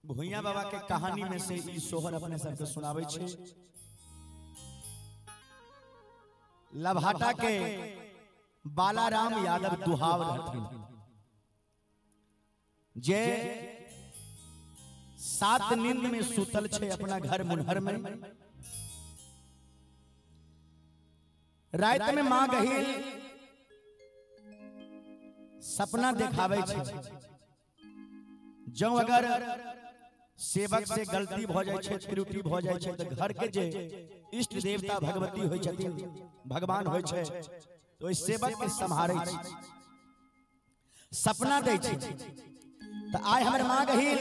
भुइया बाबा के कहानी में से ई सोहर अपने सबके सुनावे छे। लभाटा के बालाराम यादव दुहाव रहथिन जे 7 नींद में सुतल छे अपना घर मुनहर में। रात में मां गहिल सपना देखावे छे। जो अगर सेवक से गलती भ जाय छे, त्रुटि भ जाय छे तो घर के जे इष्ट देवता भगवती होय छथिन, भगवान होय छे, तो इस सेवक के संहारे छे, सपना दे छे। तो आय हमर मां गहिल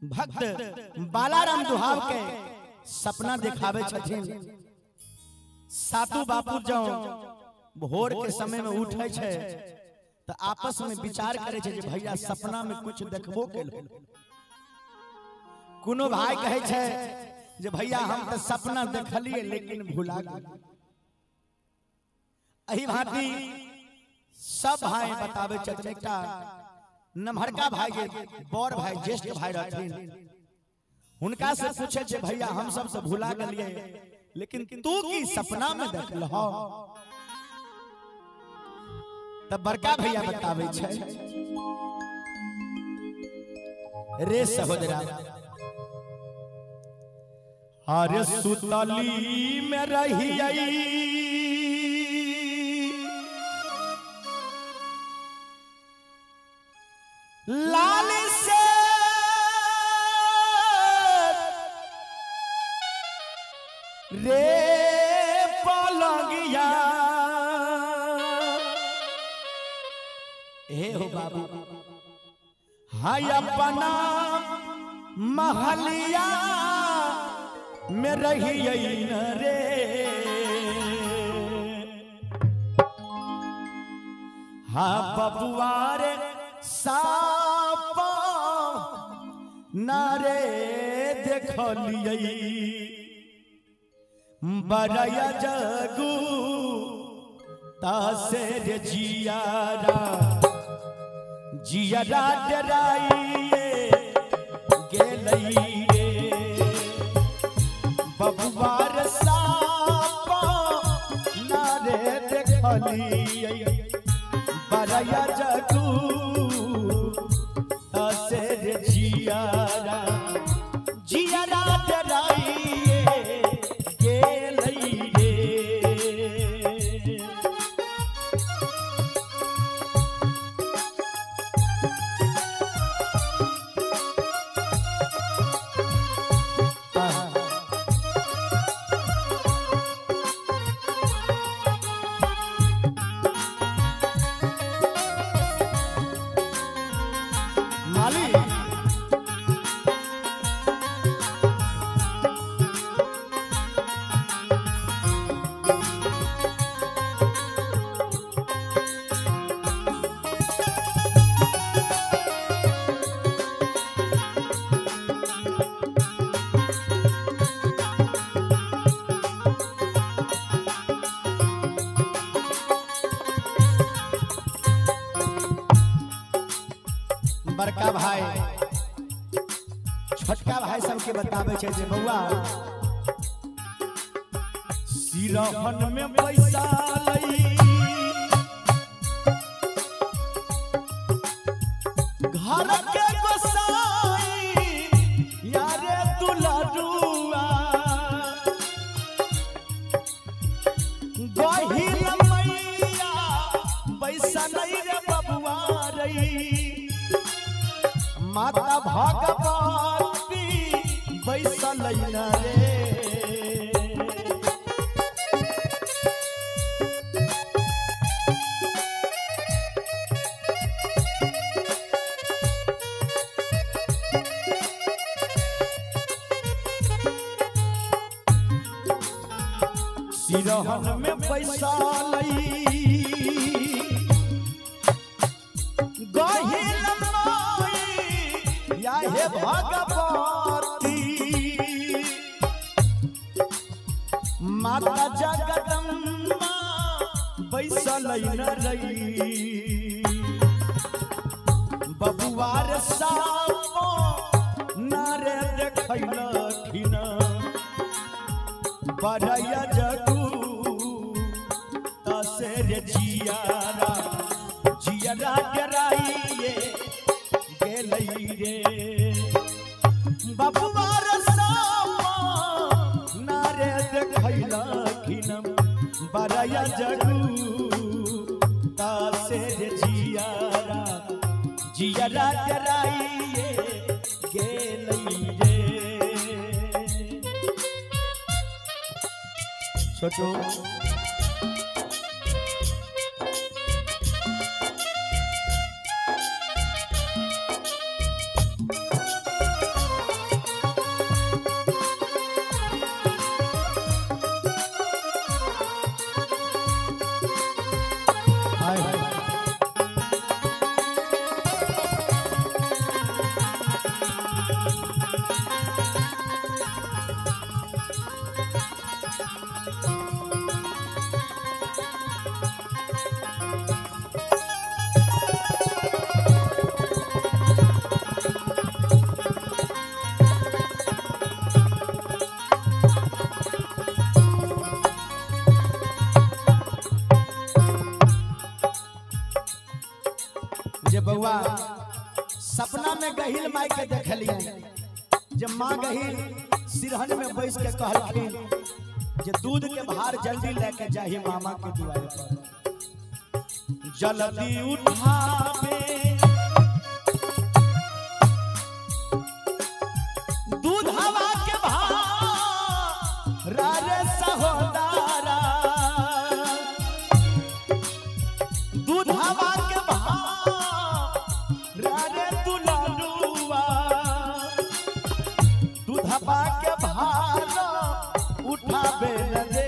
भक्त बालाराम दुहाव के सपना दिखावे छथिन। सातु बापू जो भोर के समय में उठे छे तो आपस में विचार करे छे जे भैया सपना में कुछ देखबो केलो। कोनो भाई कहे छे जे भैया हम तो सपना देखलिए लेकिन भुला गए। एही भांति सब भाई बतावे छथिन। एकटा नमहरका भाई जे बड़ भाई ज्येष्ठ भाई रहथिन, हुनका से पूछे छे भैया हम सब से भुला गलिए लेकिन तू की सपना में देखलहो। तब बड़का भैया बतावे छे रे सहोदरा, अरे सुतली में रहियई लाल से रे पलंगिया। हे हो बाबू हाय अपना महलिया में रहियई न रे। हाँ बबुआ रे सापा नारे देखलियई बरया जगू तासे रे जियारा जियारा डराइए गेलई रे। बबुआ रे सापा नारे देखलियई बरया जगू तासे रे जियारा जियारा डराइए गेलई रे। बड़का भाई छोटका भाई सबके बतावे छे जे बउआ सिरहन में पैसा लई घर के गोसाई यारे दुलरुआ गहिल मैया पैसा नहीं रे बबुआ रही। माता भगवती बैसल रे। सिरहन में बैसल गहिल हे भगवती माता जगदम्बा बैसल न रही। बबुआ बबुआर सापो नारे देखैलखिन बरैया जगू तसे रे जियारा जियारा डराइए गेलै रे बबुआर सापो नारे देखैलखिन बरैया जगू तसे रे जियारा जियारा डराइए गेलै रे छोटू बउआ सपना में गहिल माई के देखलिए जब माँ गहिल सिरहन में बैस के कहलखिन जे दूध के भार जल्दी लेके जाही मामा के दुआरे पर जल्दी उठावे दूध हवा के भार रे सहोदरा दूध हवा के दूधबा के भार उठावे रे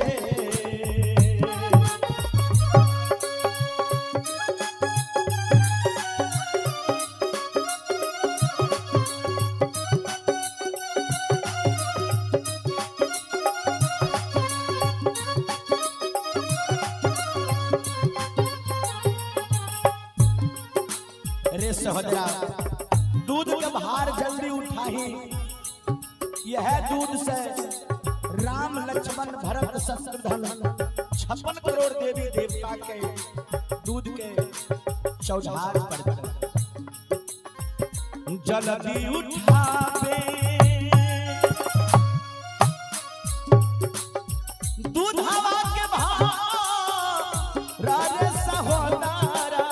रे सहोदरा दूध के भार जल्दी उठाही यह दूध से राम लक्ष्मण भरत शत्रुघ्न 56 करोड़ देवी देवता के दूध के चौधार पर जल्दी उठावे दूध हवा के भार रे सहोदरा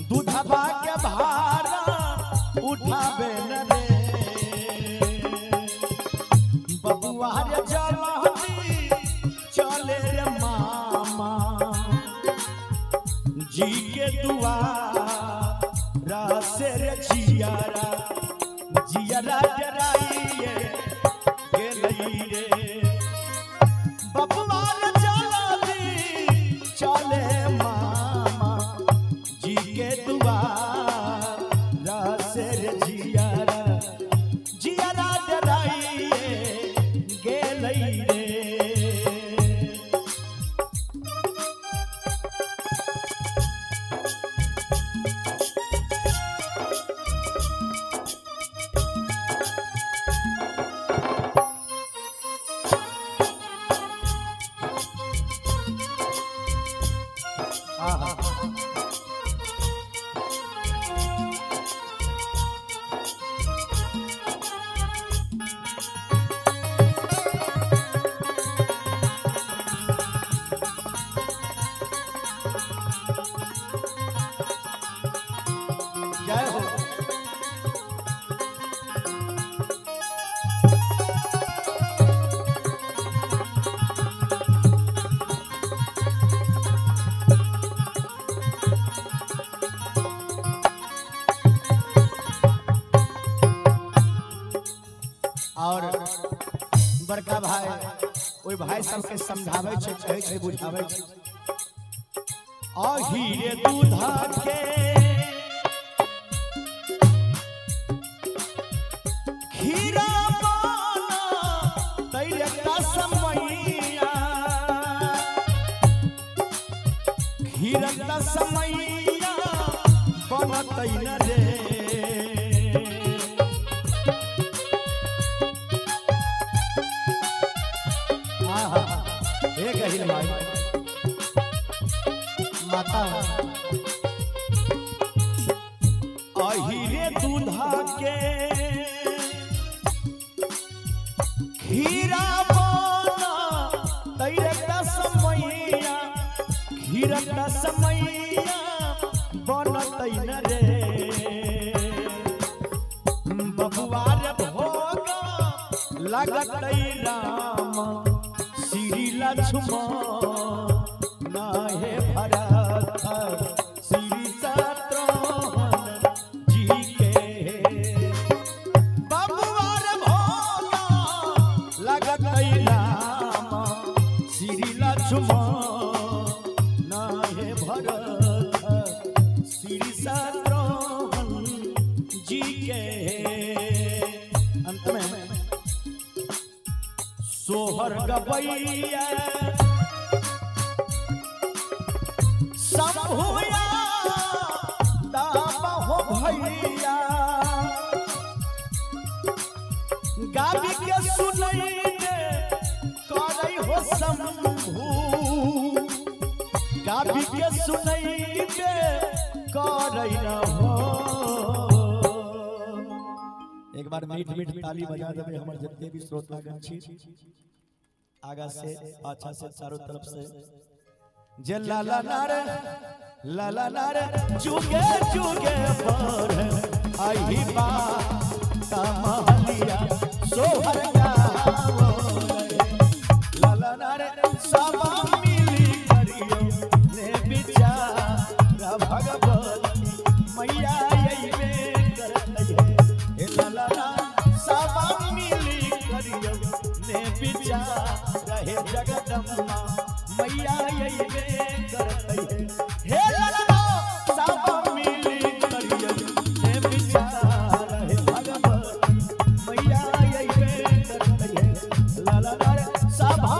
दूध हवा के भार उठावे रे बबुआर जल्दी चले रे मामा जी के दुआरा से रे जियारा जियारा डराइए गेलै रे बबुआर जल्दी चले मामा जी के दुआरा से रे जियारा जियारा डराइए गेलै रे जय हो और बड़का भाई ओइ भाई सबके समझावे छे कहे छे बुझावे छे हीरे दूधा के खीरा बाना तैरे का समैया खीरा का समैया बन बनतै न रे एक ही माई माता अहिरे दूधा के खीरा बना तैरता समैया खीरता समैया बनतै न रे बबुआर भोग लगतै राम श्री लक्ष्मण नाहे भरत श्री शत्रुघ्न जी के बबुआर भोग लगतै राम श्री लक्ष्मण नाहे भरत श्री शत्रुघ्न जी के। अंत में सोहर गबैया शंभुया दाम हो भैया गाबी के सुनई दे करै हो शंभु गाबी के सुनई दे करै न हो। एक बार मीठ मीठ ताली बजा देवे हमर जितने भी श्रोतागण छी आगा से अच्छा से चारों तरफ से जे लाला नारे चुगे चुगे पर आई बा तमहलिया सोहर गाओ लाला नारे सबा मिली करियो ने विचार भगवती मैया अइबे करत है लाला सबा मिली करियो ने विचार रहे जगदम्बा मैया अइबे करत है हे लाला सबा मिली करियो ने विचार रहे भगवती मैया अइबे करत है लाला सबा